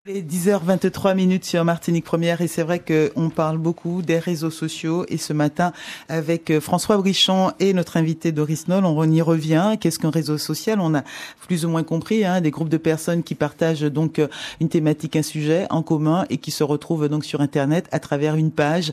Il est 10h23 sur Martinique Première et c'est vrai qu'on parle beaucoup des réseaux sociaux et ce matin avec François Brichon et notre invité Doris Noll, on y revient. Qu'est-ce qu'un réseau social? On a plus ou moins compris, des groupes de personnes qui partagent donc une thématique, un sujet en commun et qui se retrouvent donc sur Internet à travers une page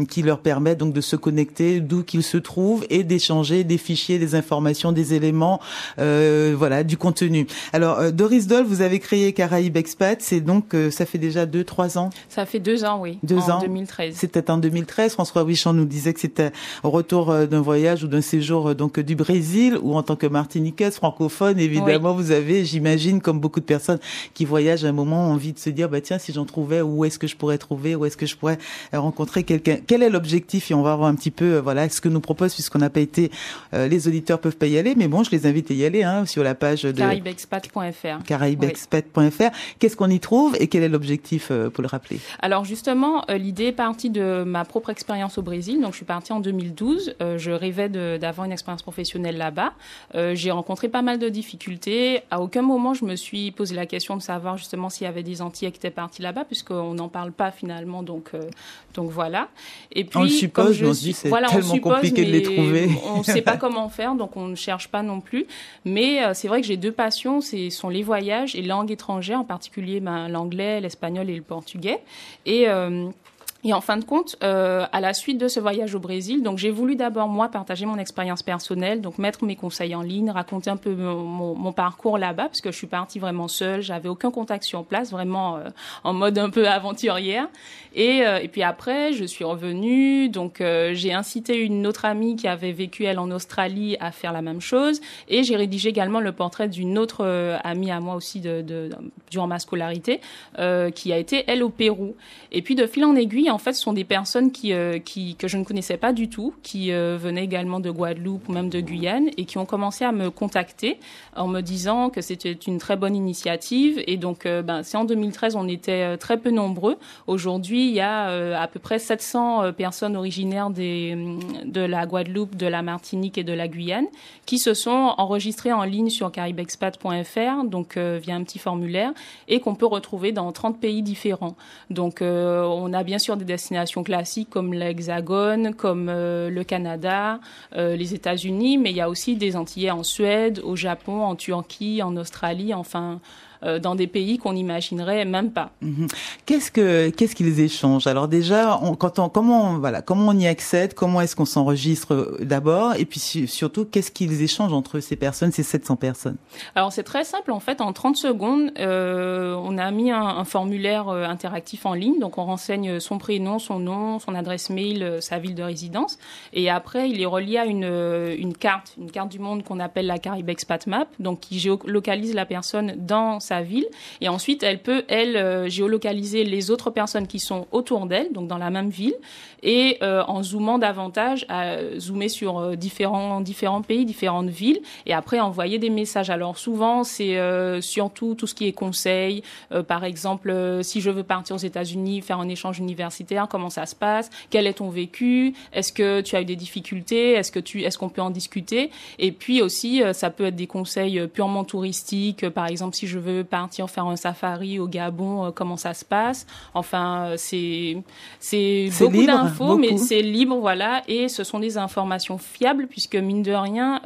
qui leur permet donc de se connecter d'où qu'ils se trouvent et d'échanger des fichiers, des informations, des éléments, du contenu. Alors Doris Noll, vous avez créé Caraïbes Expat. C'est donc, ça fait déjà 2-3 ans? Ça fait 2 ans, oui. 2 ans. 2013. C'était en 2013. François Brichon nous disait que c'était au retour d'un voyage ou d'un séjour donc du Brésil, où en tant que Martiniquaise francophone, évidemment, oui. Vous avez, j'imagine, comme beaucoup de personnes qui voyagent à un moment, envie de se dire, tiens, si j'en trouvais, où est-ce que je pourrais trouver, où est-ce que je pourrais rencontrer quelqu'un? Quel est l'objectif? Et on va voir un petit peu, ce que nous propose, puisqu'on n'a pas été, les auditeurs peuvent pas y aller, mais bon, je les invite à y aller, sur la page de caraibexpat.fr. caraibexpat.fr. Oui. Qu'est-ce qu'on y trouve et quel est l'objectif, pour le rappeler? Alors justement, l'idée est partie de ma propre expérience au Brésil. Donc je suis partie en 2012. Je rêvais d'avoir une expérience professionnelle là-bas. J'ai rencontré pas mal de difficultés. À aucun moment je me suis posé la question de savoir justement s'il y avait des Antillais qui étaient partis là-bas, puisqu'on n'en parle pas finalement. Donc voilà. Et puis on le suppose, mais on se dit c'est tellement compliqué de les trouver. On ne sait pas comment faire, donc on ne cherche pas non plus. Mais c'est vrai que j'ai deux passions, ce sont les voyages et langues étrangères, en particulier l'anglais, l'espagnol et le portugais. Et en fin de compte, à la suite de ce voyage au Brésil, donc j'ai voulu d'abord moi partager mon expérience personnelle, donc mettre mes conseils en ligne, raconter un peu mon parcours là-bas, parce que je suis partie vraiment seule, j'avais aucun contact sur place, vraiment en mode un peu aventurière. Et puis après, je suis revenue, donc j'ai incité une autre amie qui avait vécu elle en Australie à faire la même chose, et j'ai rédigé également le portrait d'une autre amie à moi aussi durant ma scolarité, qui a été elle au Pérou. Et puis de fil en aiguille, en fait, ce sont des personnes que je ne connaissais pas du tout, qui venaient également de Guadeloupe ou même de Guyane et qui ont commencé à me contacter en me disant que c'était une très bonne initiative. Et donc, c'est en 2013, on était très peu nombreux. Aujourd'hui, il y a à peu près 700 personnes originaires de la Guadeloupe, de la Martinique et de la Guyane qui se sont enregistrées en ligne sur caraibexpat.fr, donc via un petit formulaire, et qu'on peut retrouver dans 30 pays différents. Donc, on a bien sûr des destinations classiques comme l'Hexagone, comme le Canada, les États-Unis, mais il y a aussi des Antillais en Suède, au Japon, en Turquie, en Australie, enfin dans des pays qu'on n'imaginerait même pas. Qu'est-ce qu'ils échangent? Alors déjà, comment on y accède? Comment est-ce qu'on s'enregistre d'abord? Et puis surtout, qu'est-ce qu'ils échangent entre ces personnes, ces 700 personnes? Alors c'est très simple en fait. En 30 secondes, on a mis un formulaire interactif en ligne. Donc on renseigne son prénom, son nom, son adresse mail, sa ville de résidence. Et après, il est relié à une carte du monde qu'on appelle la Caraïbes Expat Map, donc qui géolocalise la personne dans sa ville, et ensuite elle peut géolocaliser les autres personnes qui sont autour d'elle, donc dans la même ville, et en zoomant davantage, zoomer sur différents pays, différentes villes, et après envoyer des messages. Alors souvent c'est surtout tout ce qui est conseils, par exemple si je veux partir aux États-Unis, faire un échange universitaire, comment ça se passe, quel est ton vécu, est-ce que tu as eu des difficultés, est-ce qu'on peut en discuter, et puis aussi ça peut être des conseils purement touristiques, par exemple si je veux partir faire un safari au Gabon, comment ça se passe. Enfin, c'est beaucoup d'infos, mais c'est libre, voilà, et ce sont des informations fiables, puisque mine de rien,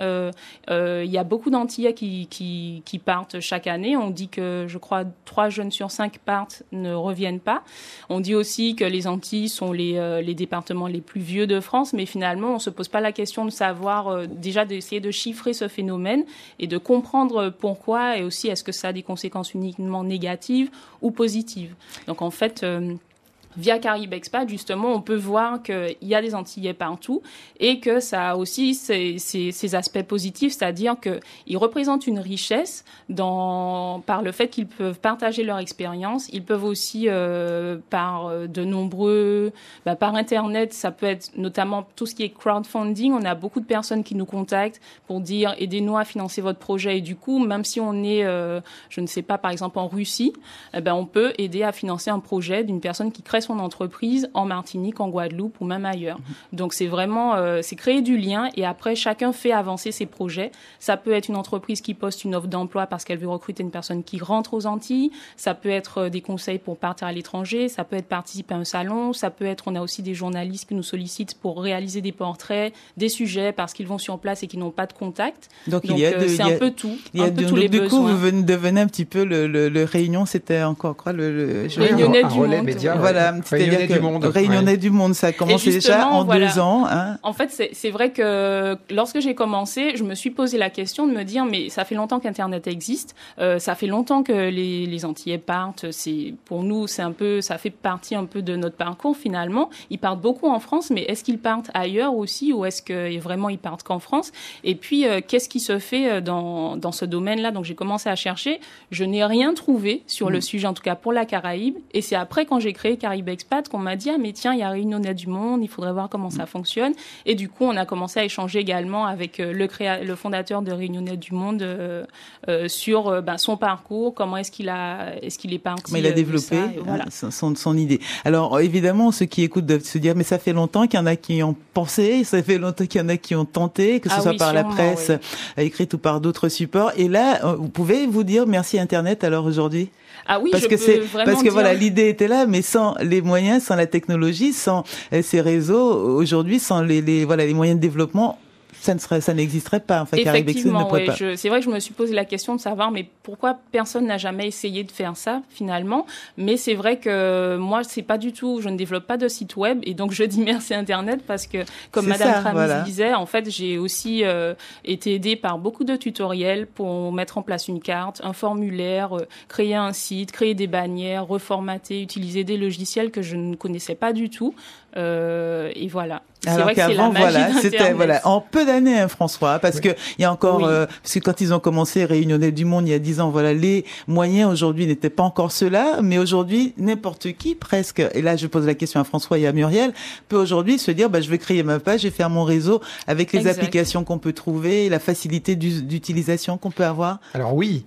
il y a beaucoup d'Antillais qui partent chaque année. On dit que, je crois, 3 jeunes sur 5 partent, ne reviennent pas. On dit aussi que les Antilles sont les départements les plus vieux de France, mais finalement, on se pose pas la question de savoir, déjà d'essayer de chiffrer ce phénomène et de comprendre pourquoi, et aussi est-ce que ça a des conséquences uniquement négatives ou positives. Donc en fait, via Caraïbes Expat, justement, on peut voir qu'il y a des Antillais partout et que ça a aussi ces aspects positifs, c'est-à-dire qu'ils représentent une richesse par le fait qu'ils peuvent partager leur expérience. Ils peuvent aussi, par Internet, ça peut être notamment tout ce qui est crowdfunding. On a beaucoup de personnes qui nous contactent pour dire « aidez-nous à financer votre projet ». Et du coup, même si on est, je ne sais pas, par exemple en Russie, on peut aider à financer un projet d'une personne qui crée son entreprise en Martinique, en Guadeloupe ou même ailleurs. Donc c'est vraiment, c'est créer du lien et après chacun fait avancer ses projets. Ça peut être une entreprise qui poste une offre d'emploi parce qu'elle veut recruter une personne qui rentre aux Antilles. Ça peut être des conseils pour partir à l'étranger. Ça peut être participer à un salon. Ça peut être, on a aussi des journalistes qui nous sollicitent pour réaliser des portraits, des sujets parce qu'ils vont sur place et qu'ils n'ont pas de contact. Donc c'est un peu tout, un peu tous les besoins. Du coup, vous devenez un petit peu le Réunion, c'était encore quoi le Réunionnais du relais monde. média, voilà, c'est-à-dire que Réunionnais du monde, ça a commencé déjà en 2 ans. Hein. En fait, c'est vrai que lorsque j'ai commencé, je me suis posé la question de me dire, mais ça fait longtemps qu'Internet existe, ça fait longtemps que les Antillais partent. C'est pour nous, c'est un peu, ça fait partie un peu de notre parcours finalement. Ils partent beaucoup en France, mais est-ce qu'ils partent ailleurs aussi, ou est-ce que vraiment ils partent qu'en France? Et puis, qu'est-ce qui se fait dans ce domaine-là? Donc, j'ai commencé à chercher. Je n'ai rien trouvé sur le sujet, en tout cas pour la Caraïbe. Et c'est après, quand j'ai créé Caraïbes Expat, qu'on m'a dit, ah, mais tiens, il y a Réunionnais du monde, il faudrait voir comment ça fonctionne. Et du coup, on a commencé à échanger également avec le fondateur de Réunionnais du monde sur son parcours, comment est-ce qu'il est parti. Comment il a développé voilà. son idée. Alors, évidemment, ceux qui écoutent doivent se dire, mais ça fait longtemps qu'il y en a qui ont pensé, ça fait longtemps qu'il y en a qui ont tenté, que ce soit par la presse écrite ou par d'autres supports. Et là, vous pouvez vous dire merci Internet alors aujourd'hui? Ah oui, parce que voilà, l'idée était là, mais sans les moyens, sans la technologie, sans ces réseaux, aujourd'hui, sans les moyens de développement, ça n'existerait pas. En fait, effectivement, c'est vrai que je me suis posé la question de savoir, mais pourquoi personne n'a jamais essayé de faire ça finalement. Mais c'est vrai que moi, c'est pas du tout, je ne développe pas de site web, et donc je dis merci Internet parce que, comme Madame Tramis disait, en fait, j'ai aussi été aidée par beaucoup de tutoriels pour mettre en place une carte, un formulaire, créer un site, créer des bannières, reformater, utiliser des logiciels que je ne connaissais pas du tout. Et voilà. Alors vrai qu'avant, c'était en peu d'années, hein, François, parce que il y a encore, parce que quand ils ont commencé Réunionnais du monde il y a 10 ans, les moyens aujourd'hui n'étaient pas encore ceux-là, mais aujourd'hui n'importe qui presque. Et là, je pose la question à François et à Muriel, peut aujourd'hui se dire, je vais créer ma page, je vais faire mon réseau avec les applications qu'on peut trouver, la facilité d'utilisation qu'on peut avoir. Alors oui,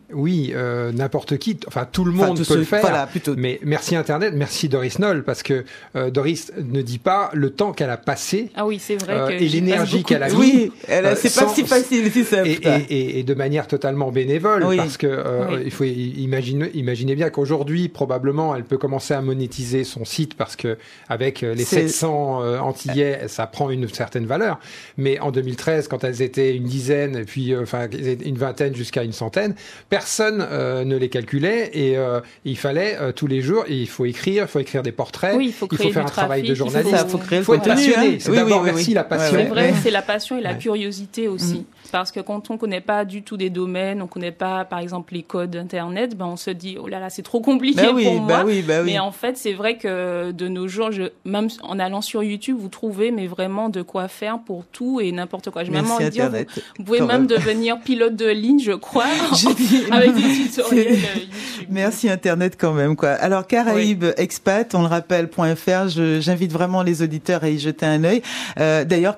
n'importe qui, tout le monde peut le faire. Voilà, plutôt. Mais merci Internet, merci Doris Noll, parce que Doris ne dit pas le temps qu'elle a passé. Ah oui, c'est vrai que et l'énergie qu'elle a mis. Oui, c'est pas si facile, si simple. Et de manière totalement bénévole, parce que il faut imaginer bien qu'aujourd'hui, probablement, elle peut commencer à monétiser son site parce que avec les 700 Antillais, ça prend une certaine valeur. Mais en 2013, quand elles étaient une dizaine, et puis une vingtaine jusqu'à une centaine, personne ne les calculait et il fallait tous les jours, il faut écrire des portraits, il faut faire un travail de journaliste, il faut être passionné. C'est d'abord la passion. C'est vrai, c'est la passion et la curiosité aussi. Parce que quand on connaît pas du tout des domaines, on connaît pas, par exemple, les codes Internet, on se dit, oh là là, c'est trop compliqué pour moi. Mais en fait, c'est vrai que de nos jours, même en allant sur YouTube, vous trouvez, mais vraiment de quoi faire pour tout et n'importe quoi. J'ai même envie de dire, vous pouvez même devenir pilote de ligne, je crois, avec des tutoriels YouTube. Merci Internet quand même, quoi. Alors, Caraïbes Expat, on le rappelle, .fr, j'invite vraiment les auditeurs à y jeter un œil. D'ailleurs,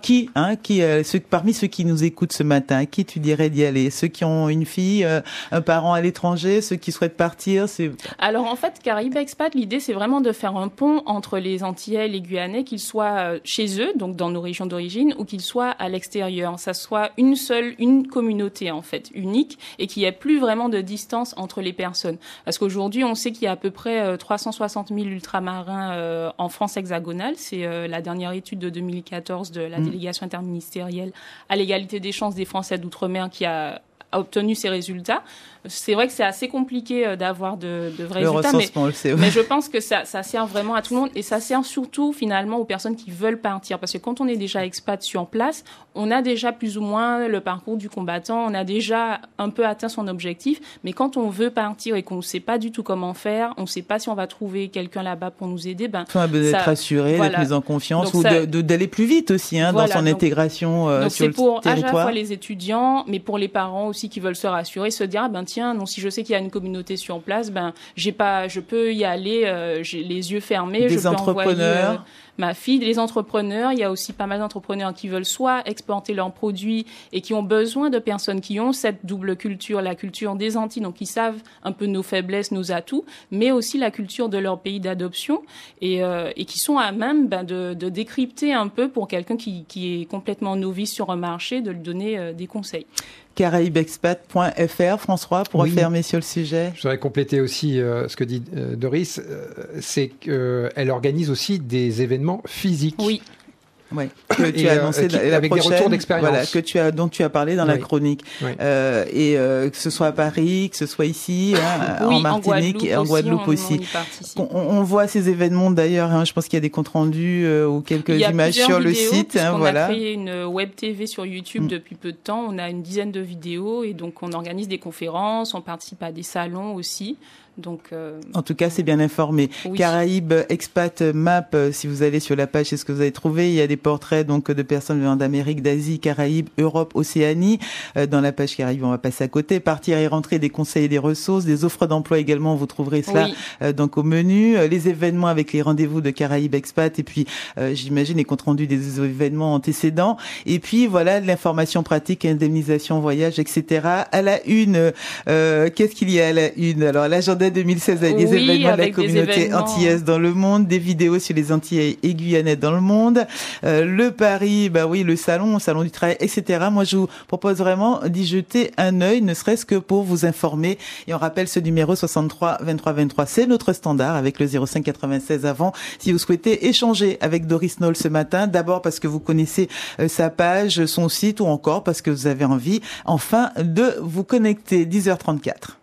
parmi ceux qui nous écoutent ce matin, qui tu dirais d'y aller? Ceux qui ont une fille, un parent à l'étranger, ceux qui souhaitent partir? Alors en fait, Caraïbes Expat, l'idée c'est vraiment de faire un pont entre les Antillais et les Guyanais, qu'ils soient chez eux, donc dans nos régions d'origine, ou qu'ils soient à l'extérieur. Ça soit une communauté en fait, unique, et qu'il n'y ait plus vraiment de distance entre les personnes. Parce qu'aujourd'hui, on sait qu'il y a à peu près 360 000 ultramarins en France hexagonale. C'est la dernière étude de 2014 de la délégation interministérielle à l'égalité des chances des Français d'outre-mer qui a obtenu ces résultats. C'est vrai que c'est assez compliqué d'avoir de vrais résultats, mais je pense que ça sert vraiment à tout le monde et ça sert surtout finalement aux personnes qui veulent partir. Parce que quand on est déjà expat sur place, on a déjà plus ou moins le parcours du combattant, on a déjà un peu atteint son objectif, mais quand on veut partir et qu'on ne sait pas du tout comment faire, on ne sait pas si on va trouver quelqu'un là-bas pour nous aider, d'être rassuré, d'être mis en confiance, donc ou d'aller plus vite aussi dans son intégration sur le territoire. Donc c'est pour à la fois les étudiants, mais pour les parents aussi qui veulent se rassurer, se dire tiens, non, si je sais qu'il y a une communauté sur place, je peux y aller, j'ai les yeux fermés. Des entrepreneurs. ma fille, les entrepreneurs, il y a aussi pas mal d'entrepreneurs qui veulent soit exporter leurs produits et qui ont besoin de personnes qui ont cette double culture, la culture des Antilles, donc qui savent un peu nos faiblesses, nos atouts, mais aussi la culture de leur pays d'adoption et qui sont à même de décrypter un peu pour quelqu'un qui est complètement novice sur un marché, de lui donner des conseils. caraïbexpat.fr, François, pour refermer sur le sujet. Je voudrais compléter aussi ce que dit Doris, c'est qu'elle organise aussi des événements physiques. Oui. Oui, que tu as annoncé avec des retours d'expérience. Voilà, dont tu as parlé dans la chronique. Oui. Que ce soit à Paris, que ce soit ici, en Martinique et en Guadeloupe aussi. On voit ces événements d'ailleurs, je pense qu'il y a des comptes rendus ou quelques images sur le site. On a créé une web TV sur YouTube depuis peu de temps. On a une dizaine de vidéos et donc on organise des conférences, on participe à des salons aussi. Donc, en tout cas, c'est bien informé. Oui. Caraïbes Expat Map, si vous allez sur la page, c'est ce que vous avez trouvé. Il y a des portraits donc de personnes venant d'Amérique, d'Asie, Caraïbes, Europe, Océanie. Dans la page Caraïbes, on va passer à côté. Partir et rentrer, des conseils et des ressources, des offres d'emploi également. Vous trouverez cela donc au menu. Les événements avec les rendez-vous de Caraïbes Expat et puis j'imagine les comptes rendus des événements antécédents. Et puis voilà de l'information pratique, indemnisation, voyage, etc. À la une, qu'est-ce qu'il y a à la une? Alors l'agenda 2016 avec des événements de la communauté antillaise dans le monde, des vidéos sur les Antillais et Guyanais dans le monde, le Paris, le salon du travail, etc. Moi, je vous propose vraiment d'y jeter un œil, ne serait-ce que pour vous informer. Et on rappelle ce numéro 63 23 23, c'est notre standard avec le 05 96 avant. Si vous souhaitez échanger avec Doris Noll ce matin, d'abord parce que vous connaissez sa page, son site, ou encore parce que vous avez envie, enfin, de vous connecter. 10h34.